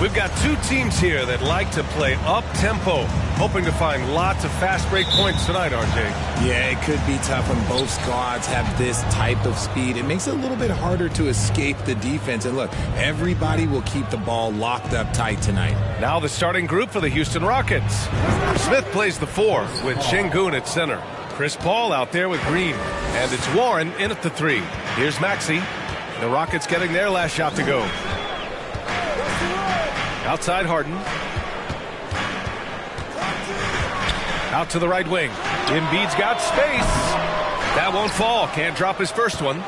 We've got two teams here that like to play up-tempo, hoping to find lots of fast break points tonight, RJ. Yeah, it could be tough when both squads have this type of speed. It makes it a little bit harder to escape the defense. And look, everybody will keep the ball locked up tight tonight. Now the starting group for the Houston Rockets. Smith plays the 4 with Sengun at center. Chris Paul out there with Green. And it's Warren in at the 3. Here's Maxey. The Rockets getting their last shot to go. Outside Harden. Out to the right wing. Embiid's got space. That won't fall. Can't drop his first one.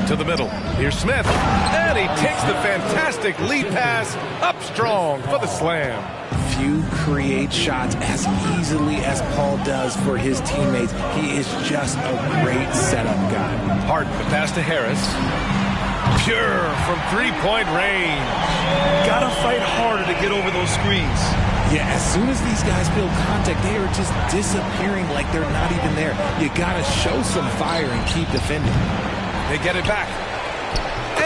To the middle. Here's Smith. And he takes the fantastic lead pass up strong for the slam. Few create shots as easily as Paul does for his teammates. He is just a great setup guy. Harden, the pass to Harris. Pure from three-point range. Gotta fight harder to get over those screens. Yeah, as soon as these guys feel contact, they are just disappearing like they're not even there. You gotta show some fire and keep defending. They get it back.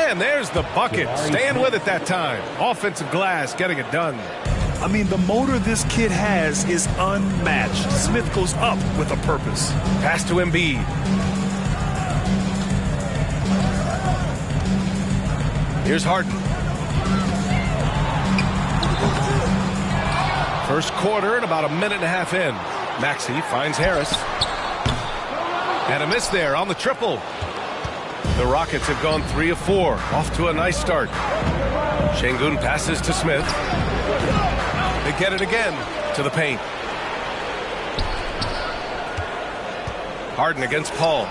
And there's the bucket. Staying with it that time. Offensive glass getting it done. I mean, the motor this kid has is unmatched. Smith goes up with a purpose. Pass to Embiid. Here's Harden. First quarter and about a minute and a half in. Maxey finds Harris. And a miss there on the triple. The Rockets have gone 3 of 4. Off to a nice start. Sengun passes to Smith. They get it again to the paint. Harden against Paul.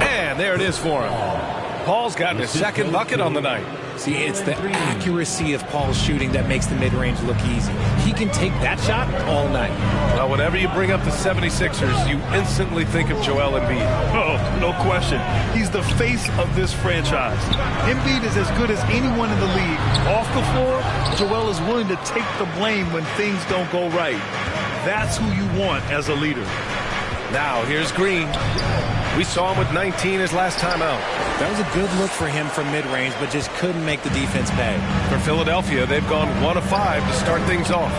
And there it is for him. Paul's gotten his second bucket on the night. See, it's the accuracy of Paul's shooting that makes the mid-range look easy. He can take that shot all night. Well, whenever you bring up the 76ers, you instantly think of Joel Embiid. Oh, no question. He's the face of this franchise. Embiid is as good as anyone in the league. Off the floor, Joel is willing to take the blame when things don't go right. That's who you want as a leader. Now, here's Green. We saw him with 19 his last time out. That was a good look for him from mid-range, but just couldn't make the defense pay. For Philadelphia, they've gone 1 of 5 to start things off.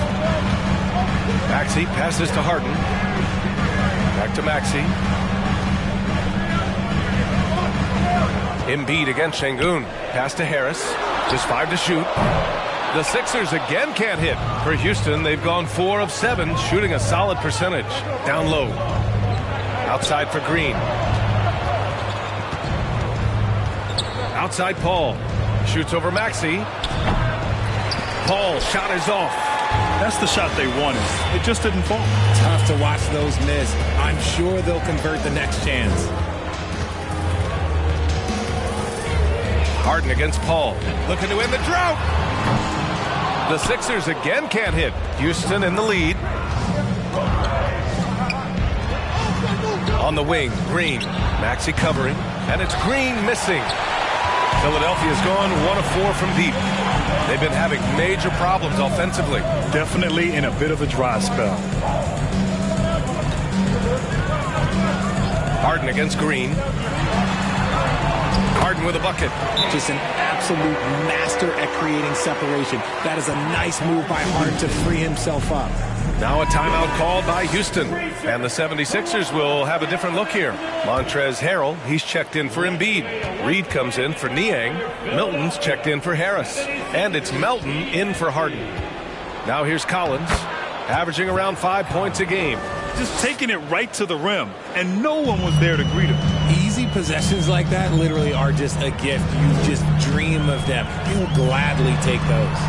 Maxey passes to Harden. Back to Maxey. Embiid against Sengun. Pass to Harris. Just 5 to shoot. The Sixers again can't hit. For Houston, they've gone 4 of 7, shooting a solid percentage. Down low. Outside for Green. Outside Paul. Shoots over Maxey. Paul's shot is off. That's the shot they wanted. It just didn't fall. Tough to watch those miss. I'm sure they'll convert the next chance. Harden against Paul. Looking to end the drought. The Sixers again can't hit. Houston in the lead. On the wing, Green. Maxey covering. And it's Green missing. Philadelphia's gone 1 of 4 from deep. They've been having major problems offensively. Definitely in a bit of a dry spell. Harden against Green. Harden with a bucket. Just an absolute master at creating separation. That is a nice move by Harden to free himself up. Now a timeout called by Houston. And the 76ers will have a different look here. Montrezl Harrell, he's checked in for Embiid. Reed comes in for Niang. Milton's checked in for Harris. And it's Melton in for Harden. Now here's Collins, averaging around 5 points a game. Just taking it right to the rim, and no one was there to greet him. Easy possessions like that literally are just a gift. You just dream of them. You'll gladly take those.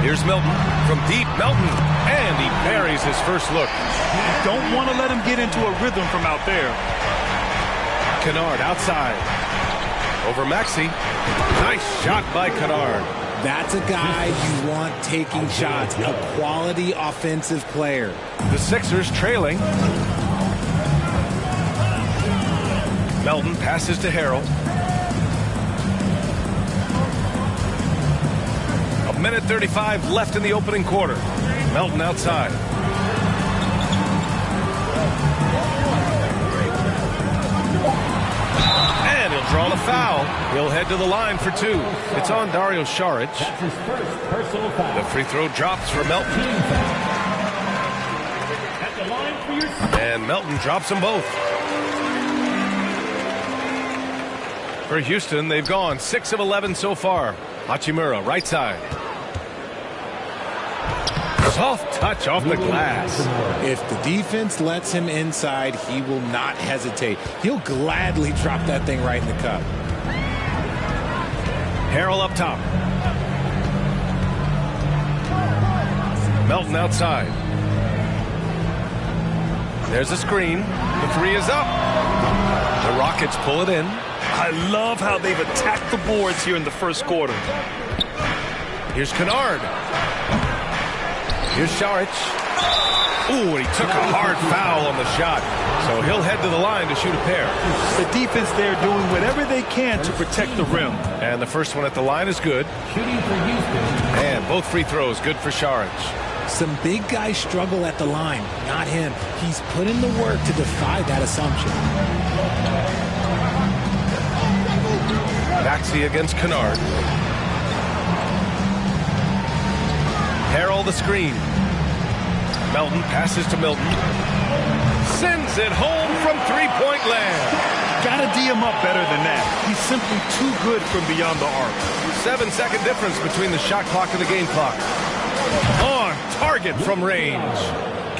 Here's Melton from deep. Melton, and he buries his first look. You don't want to let him get into a rhythm from out there. Kennard outside. Over Maxey. Nice shot by Kennard. That's a guy you want taking shots, a quality offensive player. The Sixers trailing. Melton passes to Harrell. A minute 35 left in the opening quarter. Melton outside. And he'll draw the foul. He'll head to the line for 2. It's on Dario Saric. The free throw drops for Melton. And Melton drops them both. For Houston, they've gone 6 of 11 so far. Hachimura, right side. Soft touch off the glass. If the defense lets him inside, he will not hesitate. He'll gladly drop that thing right in the cup. Harrell up top. Melton outside. There's a screen. The 3 is up. The Rockets pull it in. I love how they've attacked the boards here in the first quarter. Here's Kennard. Here's Saric. Ooh, and he took a hard foul on the shot. So he'll head to the line to shoot a pair. The defense there doing whatever they can to protect the rim. And the first one at the line is good. And both free throws good for Saric. Some big guys struggle at the line, not him. He's put in the work to defy that assumption. Maxey against Kennard. Harrell the screen. Melton passes to Milton. Sends it home from three-point land. Gotta D him up better than that. He's simply too good from beyond the arc. 7-second difference between the shot clock and the game clock. On target from range.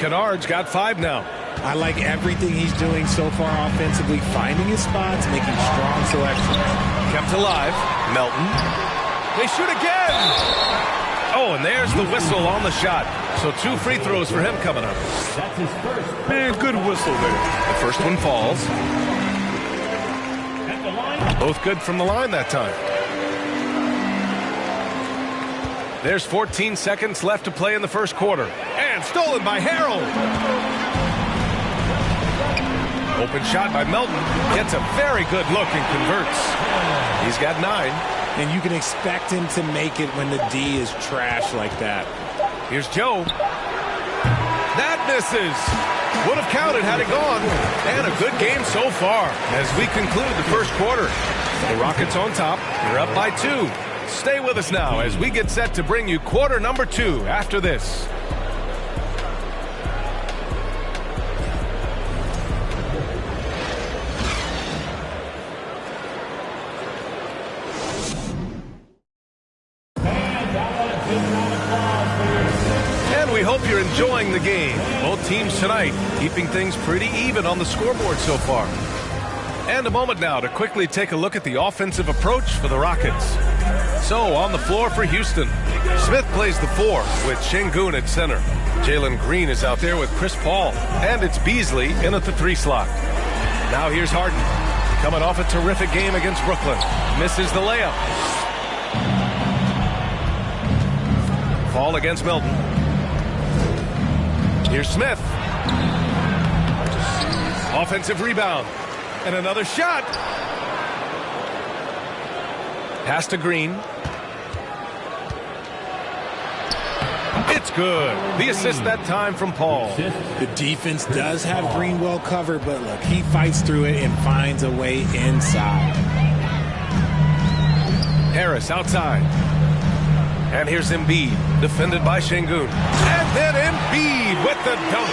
Kennard's got 5 now. I like everything he's doing so far offensively, finding his spots, making strong selections. Kept alive. Melton. They shoot again. Oh, and there's the whistle on the shot. So 2 free throws for him coming up. That's his first. Man, good whistle there. The first one falls. Both good from the line that time. There's 14 seconds left to play in the first quarter. And stolen by Harrell. Open shot by Melton. Gets a very good look and converts. He's got 9. And you can expect him to make it when the D is trash like that. Here's Joe. That misses. Would have counted had it gone. And a good game so far as we conclude the first quarter. The Rockets on top. They're up by 2. Stay with us now as we get set to bring you quarter number 2 after this. And we hope you're enjoying the game. Both teams tonight keeping things pretty even on the scoreboard so far. And a moment now to quickly take a look at the offensive approach for the Rockets. So on the floor for Houston, Smith plays the 4 with Şengün at center. Jalen Green is out there with Chris Paul. And it's Beasley in at the 3 slot. Now here's Harden, coming off a terrific game against Brooklyn. Misses the layup. Fall against Melton. Here's Smith. Offensive rebound. And another shot. Pass to Green. It's good. The assist that time from Paul. The defense does have Green well covered, but look, he fights through it and finds a way inside. Harris outside. And here's Embiid, defended by Şengün. And then Embiid with the dunk.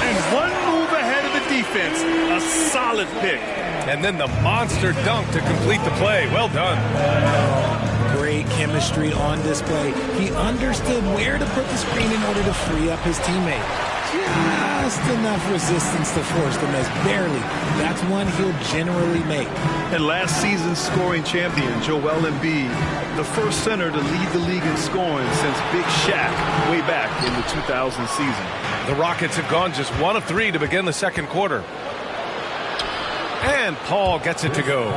And one move ahead of the defense. A solid pick. And then the monster dunk to complete the play. Well done. Great chemistry on display. He understood where to put the screen in order to free up his teammate. Just enough resistance to force the miss. Barely. That's one he'll generally make. And last season's scoring champion, Joel Embiid, the first center to lead the league in scoring since Big Shaq way back in the 2000 season. The Rockets have gone just 1 of 3 to begin the second quarter. And Paul gets it to go.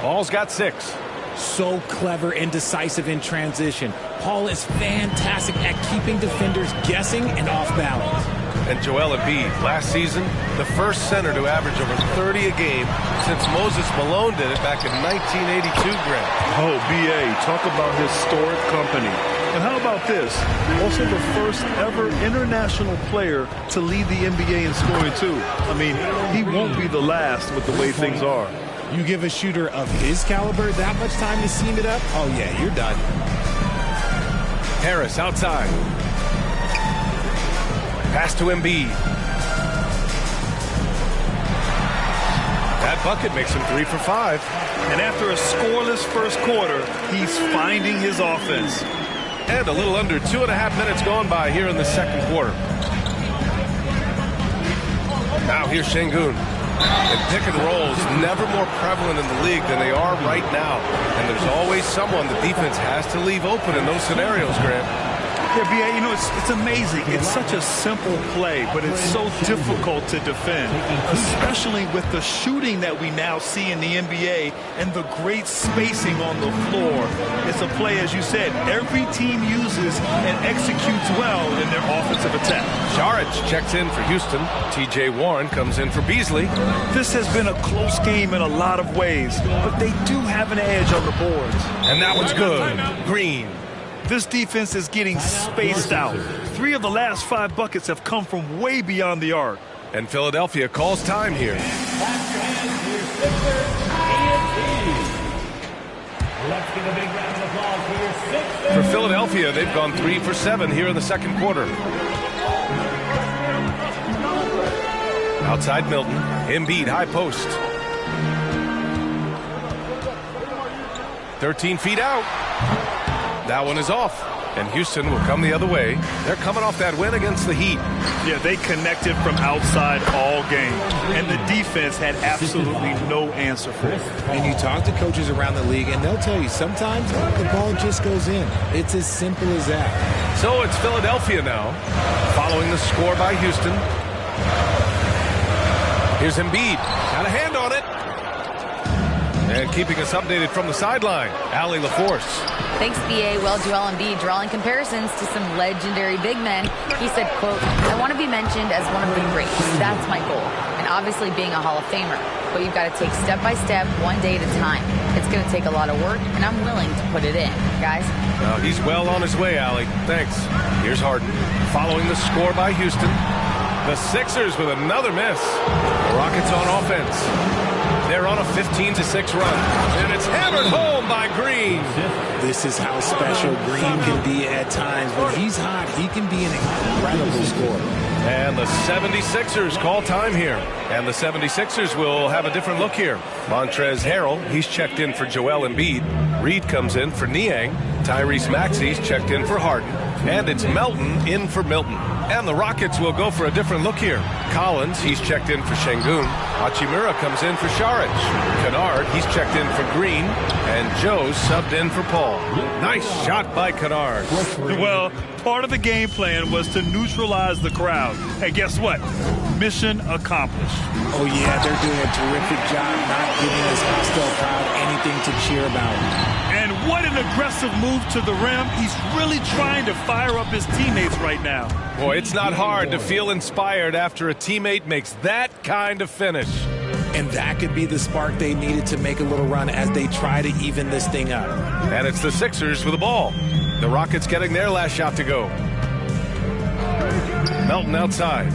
Paul's got 6. So clever and decisive in transition. Paul is fantastic at keeping defenders guessing and off balance. And Joel Embiid, last season, the first center to average over 30 a game since Moses Malone did it back in 1982, Grant. Oh, B.A., talk about historic company. And how about this? Also the first ever international player to lead the NBA in scoring, too. I mean, he won't be the last with the way things are. You give a shooter of his caliber that much time to seam it up, oh yeah, you're done. Harris outside. Pass to Embiid. That bucket makes him 3 for 5. And after a scoreless first quarter, he's finding his offense. And a little under 2.5 minutes gone by here in the second quarter. Now here's Şengün. And pick and rolls never more prevalent in the league than they are right now. And there's always someone the defense has to leave open in those scenarios, Grant. Yeah, B.A., you know, it's amazing. It's such a simple play, but it's so difficult to defend, especially with the shooting that we now see in the NBA and the great spacing on the floor. It's a play, as you said, every team uses and executes well in their offensive attack. Šarić checks in for Houston. T.J. Warren comes in for Beasley. This has been a close game in a lot of ways, but they do have an edge on the boards. And that one's good. Green. This defense is getting spaced out. 3 of the last 5 buckets have come from way beyond the arc. And Philadelphia calls time here. For Philadelphia, they've gone 3 for 7 here in the second quarter. Outside Milton. Embiid, high post. 13 feet out. That one is off, and Houston will come the other way. They're coming off that win against the Heat. Yeah, they connected from outside all game, and the defense had absolutely no answer for it. And you talk to coaches around the league, and they'll tell you sometimes the ball just goes in. It's as simple as that. So it's Philadelphia now, following the score by Houston. Here's Embiid. Got a hand on it. And keeping us updated from the sideline, Allie LaForce. Thanks, B.A. Well, Joel Embiid drawing comparisons to some legendary big men. He said, quote, "I want to be mentioned as one of the greats. That's my goal. And obviously being a Hall of Famer. But you've got to take step by step, one day at a time. It's going to take a lot of work, and I'm willing to put it in. Guys." Well, he's well on his way, Allie. Thanks. Here's Harden. Following the score by Houston. The Sixers with another miss. The Rockets on offense. They're on a 15-6 run. And it's hammered home by Green. This is how special Green can be at times. When he's hot, he can be an incredible scorer. And the 76ers call time here. And the 76ers will have a different look here. Montrezl Harrell, he's checked in for Joel Embiid. Reed comes in for Niang. Tyrese Maxey's checked in for Harden. And it's Melton in for Milton. And the Rockets will go for a different look here. Collins, he's checked in for Şengün. Hachimura comes in for Šarić. Kennard, he's checked in for Green. And Joe subbed in for Paul. Nice shot by Kennard. Well, part of the game plan was to neutralize the crowd. Hey, guess what? Mission accomplished. Oh, yeah, they're doing a terrific job not giving this hostile crowd anything to cheer about. And what an aggressive move to the rim. He's really trying to fire up his teammates right now. Boy, it's not hard to feel inspired after a teammate makes that kind of finish. And that could be the spark they needed to make a little run as they try to even this thing up. And it's the Sixers with the ball. The Rockets getting their last shot to go. Melton outside.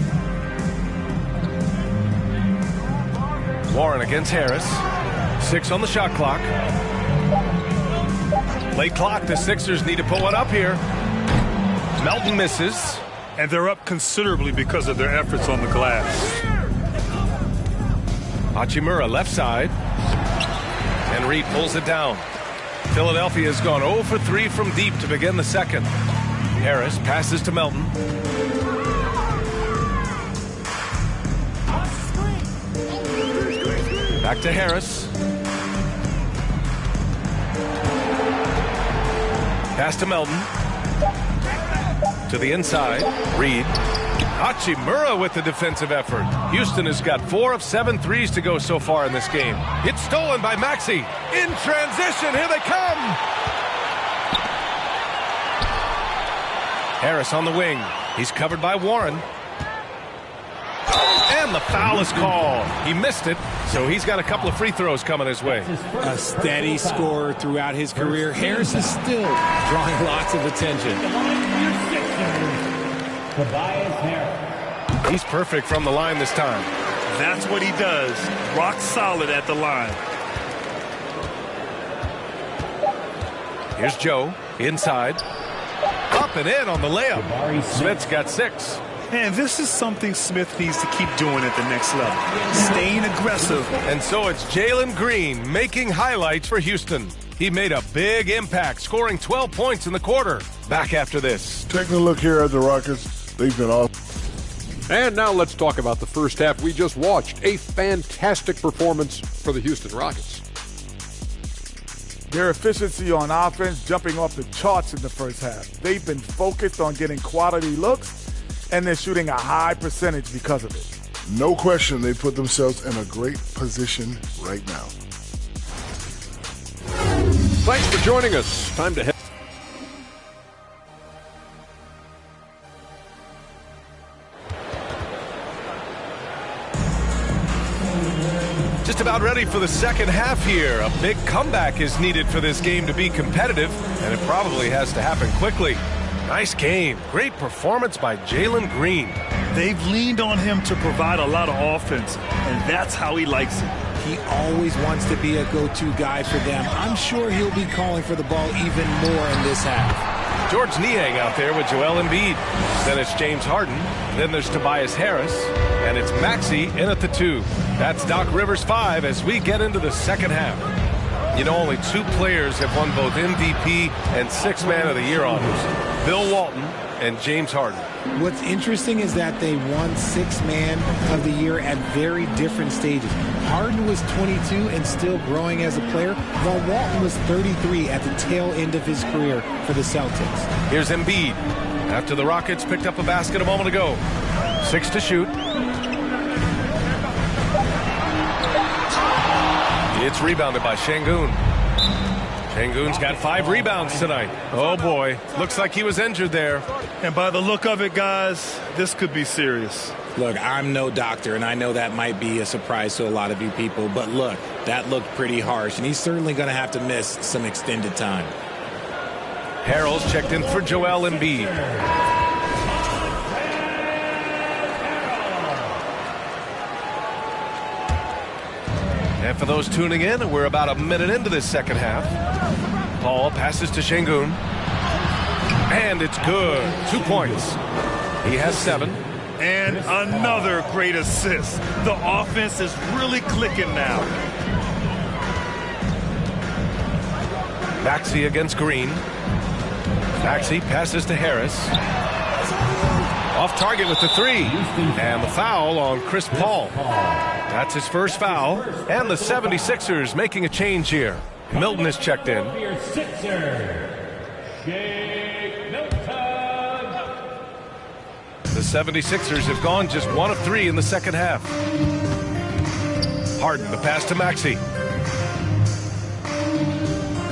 Warren against Harris. 6 on the shot clock. Late clock, the Sixers need to pull one up here. Melton misses. And they're up considerably because of their efforts on the glass. Hachimura left side. And Reed pulls it down. Philadelphia has gone 0 for 3 from deep to begin the second. Harris passes to Melton. Back to Harris. Pass to Melton. To the inside. Reed. Hachimura with the defensive effort. Houston has got 4 of 7 threes to go so far in this game. It's stolen by Maxey. In transition, here they come. Harris on the wing. He's covered by Warren. And the foul is called. He missed it, so he's got a couple of free throws coming his way. A steady scorer throughout his career. Harris is still drawing lots of attention. He's perfect from the line this time. That's what he does. Rock solid at the line. Here's Joe inside. Up and in on the layup. Smith's got 6. And this is something Smith needs to keep doing at the next level. Staying aggressive. And so it's Jalen Green making highlights for Houston. He made a big impact, scoring 12 points in the quarter. Back after this. Taking a look here at the Rockets, they've been awesome. And now let's talk about the first half we just watched. A fantastic performance for the Houston Rockets. Their efficiency on offense jumping off the charts in the first half. They've been focused on getting quality looks, and they're shooting a high percentage because of it. No question they put themselves in a great position right now. Thanks for joining us. Time to head. Just about ready for the second half here. A big comeback is needed for this game to be competitive, and it probably has to happen quickly. Nice game. Great performance by Jalen Green. They've leaned on him to provide a lot of offense, and that's how he likes it. He always wants to be a go-to guy for them. I'm sure he'll be calling for the ball even more in this half. George Niang out there with Joel Embiid. Then it's James Harden. Then there's Tobias Harris. And it's Maxey in at the 2. That's Doc Rivers 5 as we get into the second half. You know, only 2 players have won both MVP and 6th Man of the Year honors. Bill Walton and James Harden. What's interesting is that they won 6th Man of the Year at very different stages. Harden was 22 and still growing as a player, while Walton was 33 at the tail end of his career for the Celtics. Here's Embiid after the Rockets picked up a basket a moment ago. 6 to shoot. It's rebounded by Şengün. Şengün's got 5 rebounds tonight. Oh boy, looks like he was injured there. And by the look of it, guys, this could be serious. Look, I'm no doctor, and I know that might be a surprise to a lot of you people, but look, that looked pretty harsh, and he's certainly going to have to miss some extended time. Harrell's checked in for Joel Embiid. And for those tuning in, we're about a minute into this second half. Paul passes to Şengün. And it's good. 2 points. He has 7. And another great assist. The offense is really clicking now. Maxey against Green. Maxey passes to Harris. Off target with the 3. And the foul on Chris Paul. That's his first foul. And the 76ers making a change here. Milton is checked in. The 76ers have gone just 1 of 3 in the second half. Harden, the pass to Maxey.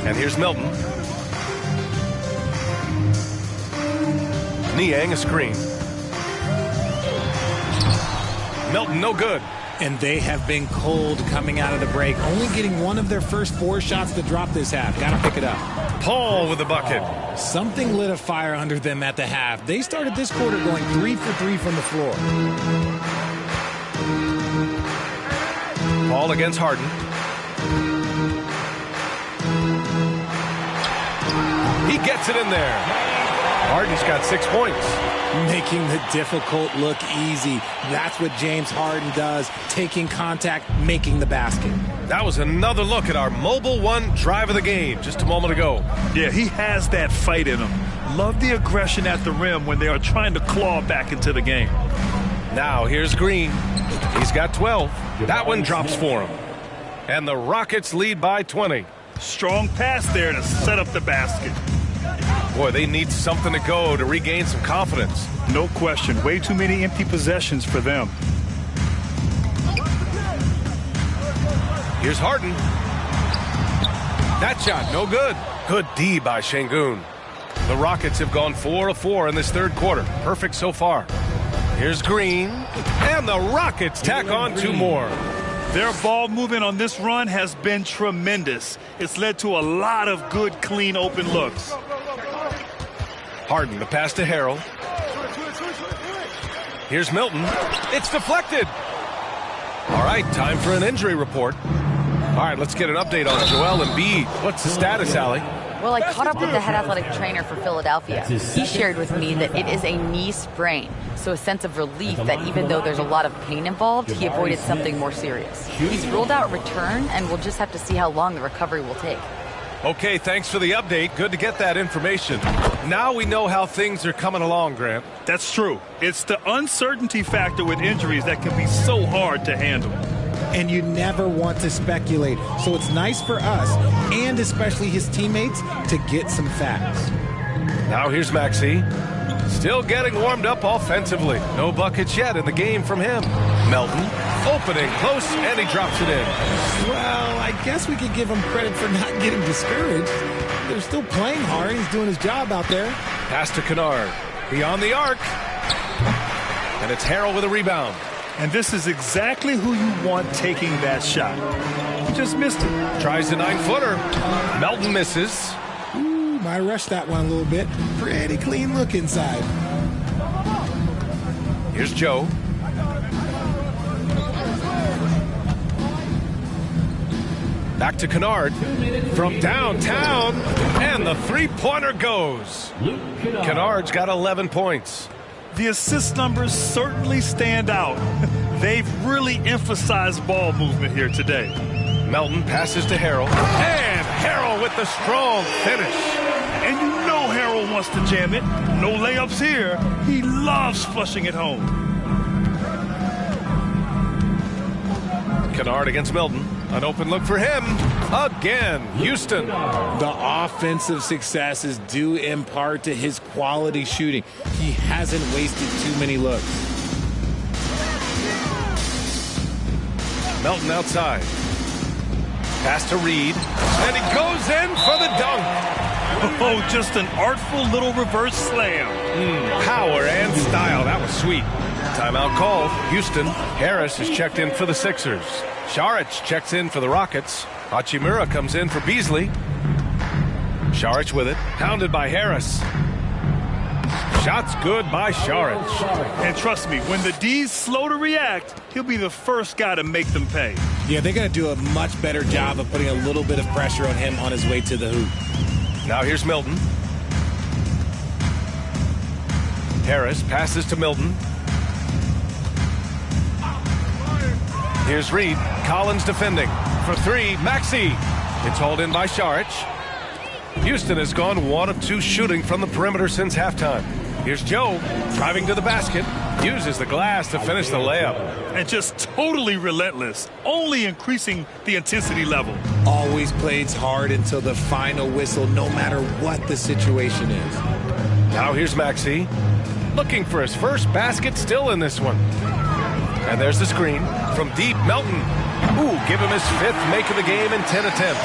And here's Milton. Niang a screen. Milton, no good. And they have been cold coming out of the break, only getting 1 of their first 4 shots to drop this half. Got to pick it up. Paul with the bucket. Something lit a fire under them at the half. They started this quarter going 3 for 3 from the floor. Paul against Harden. He gets it in there. Harden's got 6 points. Making the difficult look easy. That's what James Harden does. Taking contact, making the basket. That was another look at our Mobile One drive of the game just a moment ago. Yeah, he has that fight in him. Love the aggression at the rim when they are trying to claw back into the game. Now here's Green. He's got 12. That one drops for him. And the Rockets lead by 20. Strong pass there to set up the basket. Boy, they need something to go to regain some confidence. No question. Way too many empty possessions for them. Here's Harden. That shot, no good. Good D by Şengün. The Rockets have gone 4 of 4 in this third quarter. Perfect so far. Here's Green. And the Rockets tack on 2 more. Their ball movement on this run has been tremendous. It's led to a lot of good, clean, open looks. Harden, the pass to Harrell. Here's Milton. It's deflected. All right, time for an injury report. All right, let's get an update on Joel Embiid. What's the status, Allie? Well, I caught up with the head athletic trainer for Philadelphia. He shared with me that it is a knee sprain, so a sense of relief that even though there's a lot of pain involved, he avoided something more serious. He's ruled out return, and we'll just have to see how long the recovery will take. Okay, thanks for the update. Good to get that information. Now we know how things are coming along, Grant. That's true. It's the uncertainty factor with injuries that can be so hard to handle. And you never want to speculate. So it's nice for us, and especially his teammates, to get some facts. Now here's Maxey. Still getting warmed up offensively. No buckets yet in the game from him. Melton, opening, close, and he drops it in. Well, I guess we could give him credit for not getting discouraged. They're still playing hard. He's doing his job out there. Pass to Kennard. Beyond the arc. And it's Harrell with a rebound. And this is exactly who you want taking that shot. He just missed it. Tries a 9-footer. Melton misses. I rushed that one a little bit. Pretty clean look inside. Here's Joe. Back to Kennard. From downtown. And the three-pointer goes. Kennard's got 11 points. The assist numbers certainly stand out. They've really emphasized ball movement here today. Melton passes to Harrell. And Harrell with the strong finish. And you know Harrell wants to jam it. No layups here. He loves flushing it home. Kennard against Melton. An open look for him. Again, Houston. The offensive success is due in part to his quality shooting. He hasn't wasted too many looks. Melton outside. Pass to Reed. And he goes in for the dunk. Oh, just an artful little reverse slam. Power and style. That was sweet. Timeout called. Houston. Harris is checked in for the Sixers. Saric checks in for the Rockets. Hachimura comes in for Beasley. Saric with it. Pounded by Harris. Shots good by Saric. And trust me, when the D's slow to react, he'll be the first guy to make them pay. Yeah, they're going to do a much better job of putting a little bit of pressure on him on his way to the hoop. Now here's Milton. Harris passes to Milton. Here's Reed. Collins defending. For three, Maxey. It's hauled in by Saric. Houston has gone 1 of 2 shooting from the perimeter since halftime. Here's Joe driving to the basket. Uses the glass to finish the layup. And just totally relentless. Only increasing the intensity level. Always plays hard until the final whistle, no matter what the situation is. Now here's Maxey. Looking for his first basket, still in this one. And there's the screen from deep. Melton. Ooh, give him his 5th make of the game in 10 attempts.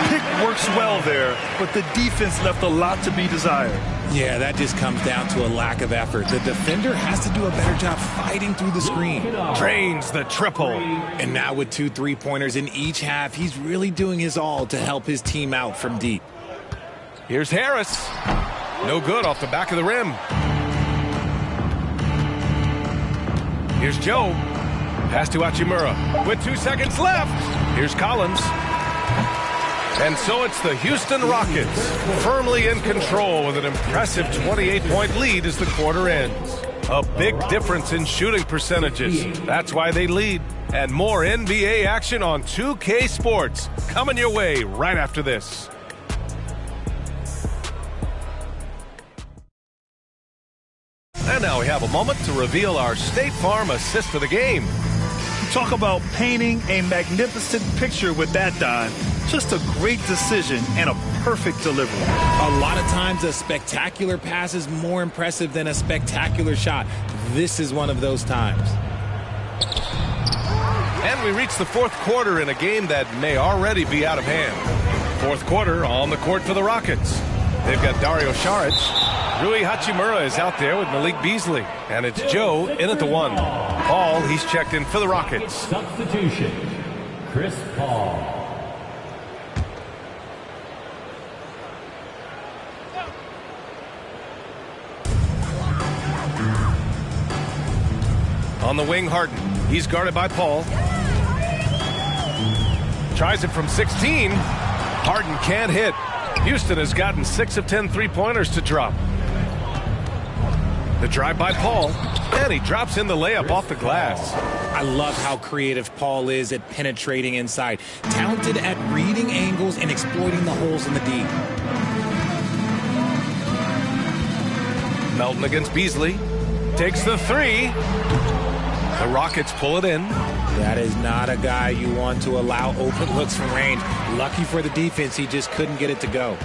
Pick works well there, but the defense left a lot to be desired. Yeah, that just comes down to a lack of effort. The defender has to do a better job fighting through the screen. Drains the triple. And now with 2 3-pointers in each half, he's really doing his all to help his team out from deep. Here's Harris. No good off the back of the rim. Here's Joe. Pass to Hachimura. With 2 seconds left. Here's Collins. And so it's the Houston Rockets firmly in control with an impressive 28-point lead as the quarter ends. A big difference in shooting percentages. That's why they lead. And more NBA action on 2K Sports coming your way right after this. And now we have a moment to reveal our State Farm assist of the game. Talk about painting a magnificent picture with that dime. Just a great decision and a perfect delivery. A lot of times a spectacular pass is more impressive than a spectacular shot. This is one of those times. And we reach the 4th quarter in a game that may already be out of hand. 4th quarter on the court for the Rockets. They've got Dario Saric. Rui Hachimura is out there with Malik Beasley. And it's Joe in at the 1. Paul, he's checked in for the Rockets. Substitution, Chris Paul. On the wing, Harden. He's guarded by Paul. Tries it from 16. Harden can't hit. Houston has gotten 6 of 10 three-pointers to drop. The drive by Paul, and he drops in the layup off the glass. I love how creative Paul is at penetrating inside. Talented at reading angles and exploiting the holes in the D. Melton against Beasley. Takes the three. The Rockets pull it in. That is not a guy you want to allow open looks from range. Lucky for the defense, he just couldn't get it to go.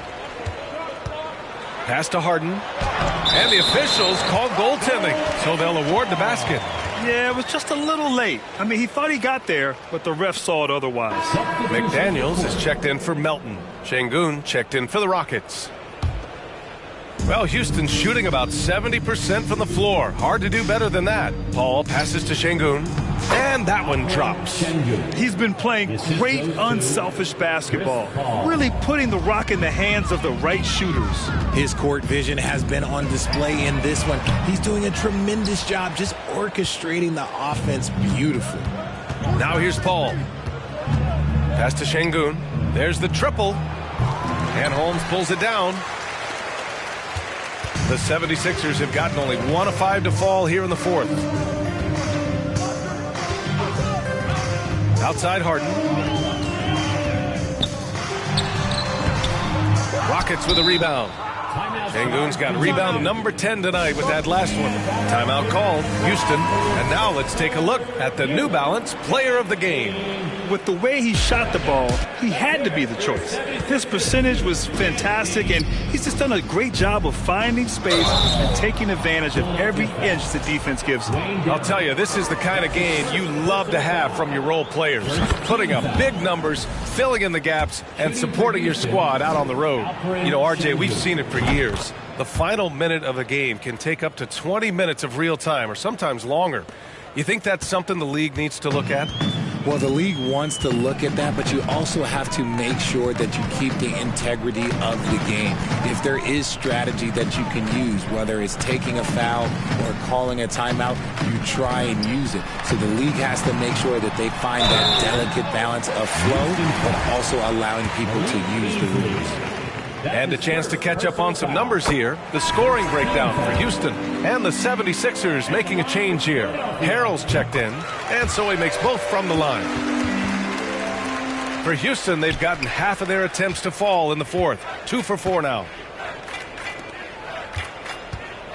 Pass to Harden. And the officials call goaltending, so they'll award the basket. Yeah, it was just a little late. I mean, he thought he got there, but the ref saw it otherwise. McDaniels is checked in for Melton. Şengün checked in for the Rockets. Well, Houston's shooting about 70% from the floor. Hard to do better than that. Paul passes to Şengün, and that one drops. He's been playing great, unselfish basketball, really putting the rock in the hands of the right shooters. His court vision has been on display in this one. He's doing a tremendous job just orchestrating the offense beautifully. Now here's Paul. Pass to Şengün. There's the triple. And Holmes pulls it down. The 76ers have gotten only 1 of 5 to fall here in the fourth. Outside Harden. Rockets with a rebound. Şengün's got rebound number 10 tonight with that last one. Timeout called, Houston. And now let's take a look at the New Balance Player of the Game. With the way he shot the ball, he had to be the choice. His percentage was fantastic, and he's just done a great job of finding space and taking advantage of every inch the defense gives him. I'll tell you, this is the kind of game you love to have from your role players. Putting up big numbers, filling in the gaps, and supporting your squad out on the road. You know, RJ, we've seen it for years. The final minute of a game can take up to 20 minutes of real time, or sometimes longer. You think that's something the league needs to look at? Well, the league wants to look at that, but you also have to make sure that you keep the integrity of the game. If there is strategy that you can use, whether it's taking a foul or calling a timeout, you try and use it. So the league has to make sure that they find that delicate balance of flow, but also allowing people to use the rules. And a chance to catch up on some numbers here. The scoring breakdown for Houston. And the 76ers making a change here. Harrell's checked in, and so he makes both from the line. For Houston, they've gotten half of their attempts to fall in the fourth. 2 for 4 now.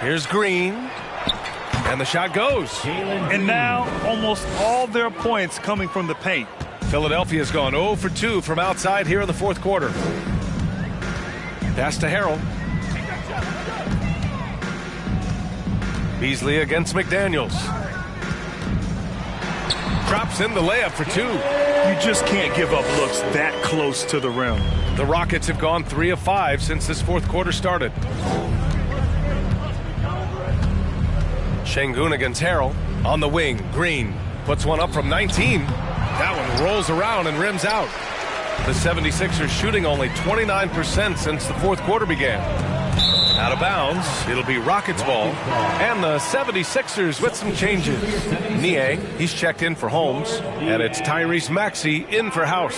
Here's Green. And the shot goes. And now almost all their points coming from the paint. Philadelphia's gone 0 for 2 from outside here in the fourth quarter. Pass to Harrell. Beasley against McDaniels. Drops in the layup for 2. You just can't give up looks that close to the rim. The Rockets have gone 3 of 5 since this fourth quarter started. Şengün against Harrell. On the wing, Green puts one up from 19. That one rolls around and rims out. The 76ers shooting only 29% since the fourth quarter began. Out of bounds, it'll be Rockets ball. And the 76ers with some changes. Niang, he's checked in for Holmes. And it's Tyrese Maxey in for House.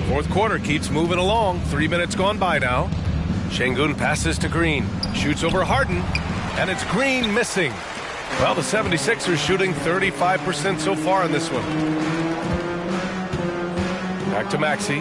Fourth quarter keeps moving along. 3 minutes gone by now. Şengün passes to Green. Shoots over Harden. And it's Green missing. Well, the 76ers shooting 35% so far in this one. Back to Maxey.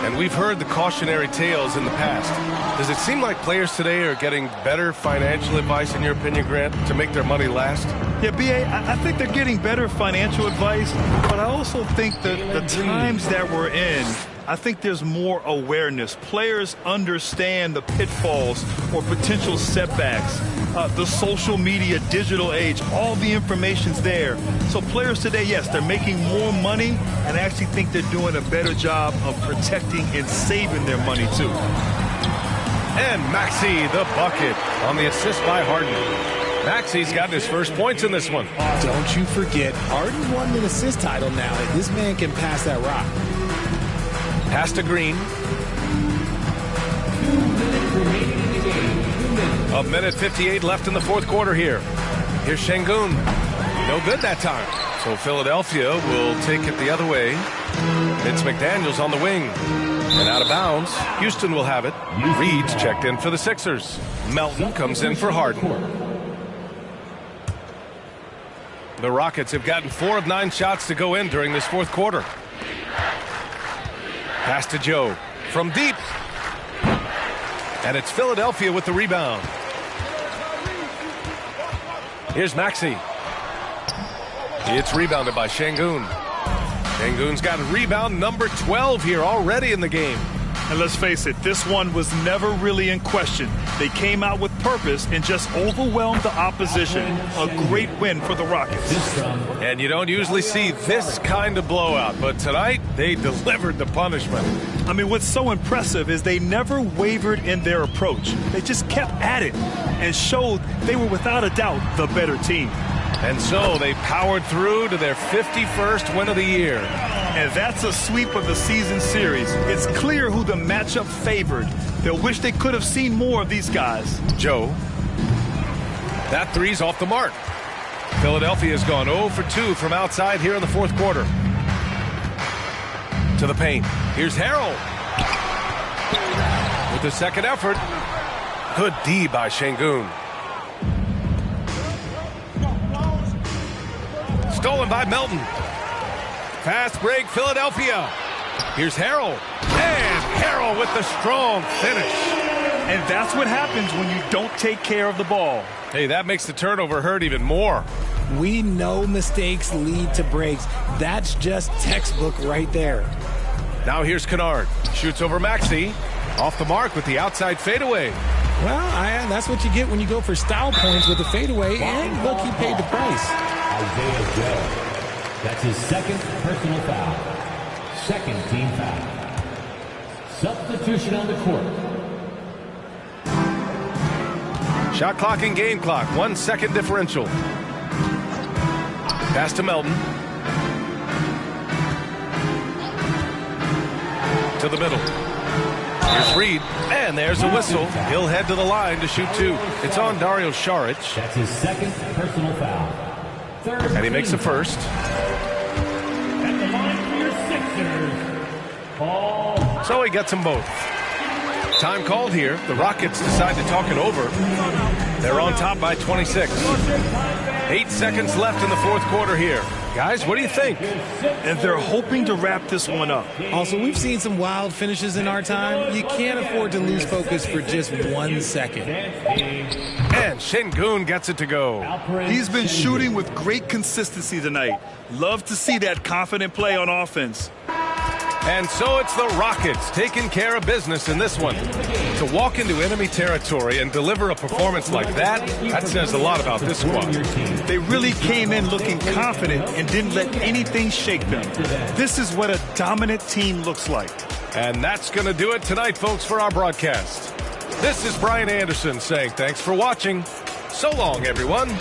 And we've heard the cautionary tales in the past. Does it seem like players today are getting better financial advice, in your opinion, Grant, to make their money last? Yeah, B.A., I think they're getting better financial advice, but I also think that the times that we're in, I think there's more awareness. Players understand the pitfalls or potential setbacks. The social media, digital age, all the information's there. So players today, yes, they're making more money, and I actually think they're doing a better job of protecting and saving their money, too. And Maxey, the bucket, on the assist by Harden. Maxey's gotten his first points in this one. Don't you forget, Harden won the assist title now. This man can pass that rock. Pass to Green. A minute 58 left in the fourth quarter here. Here's Şengün. No good that time. So Philadelphia will take it the other way. It's McDaniels on the wing. And out of bounds, Houston will have it. Reed's checked in for the Sixers. Melton comes in for Harden. The Rockets have gotten 4 of 9 shots to go in during this fourth quarter. Pass to Joe from deep. And it's Philadelphia with the rebound. Here's Maxey. It's rebounded by Şengün. Şengün's got rebound number 12 here already in the game. And let's face it, this one was never really in question. They came out with purpose and just overwhelmed the opposition. A great win for the Rockets. And you don't usually see this kind of blowout, but tonight they delivered the punishment. I mean, what's so impressive is they never wavered in their approach. They just kept at it and showed they were without a doubt the better team. And so they powered through to their 51st win of the year. And that's a sweep of the season series. It's clear who the matchup favored. They'll wish they could have seen more of these guys. Joe. That three's off the mark. Philadelphia has gone 0 for 2 from outside here in the fourth quarter. To the paint. Here's Harrell. With the second effort. Good D by Şengün. Stolen by Melton. Fast break, Philadelphia. Here's Harrell. And Harrell with the strong finish. And that's what happens when you don't take care of the ball. Hey, that makes the turnover hurt even more. We know mistakes lead to breaks. That's just textbook right there. Now here's Kennard. Shoots over Maxey. Off the mark with the outside fadeaway. Well, that's what you get when you go for style points with the fadeaway. And look, he paid the price. Isaiah Joe. That's his second personal foul. Second team foul. Substitution on the court. Shot clock and game clock. 1 second differential. Pass to Melton. To the middle. Here's Reed. And there's a whistle. He'll head to the line to shoot 2. It's on Dario Saric. That's his second personal foul. And he makes the first. At the line for your Sixers, Paul. So he gets them both. Time called here. The Rockets decide to talk it over. They're on top by 26. 8 seconds left in the fourth quarter here. Guys, what do you think? And they're hoping to wrap this one up. Also, we've seen some wild finishes in our time. You can't afford to lose focus for just 1 second. And Şengün gets it to go. He's been shooting with great consistency tonight. Love to see that confident play on offense. And so it's the Rockets taking care of business in this one. To walk into enemy territory and deliver a performance like that says a lot about this squad. They really came in looking confident and didn't let anything shake them. This is what a dominant team looks like. And that's going to do it tonight, folks, for our broadcast. This is Brian Anderson saying thanks for watching. So long, everyone.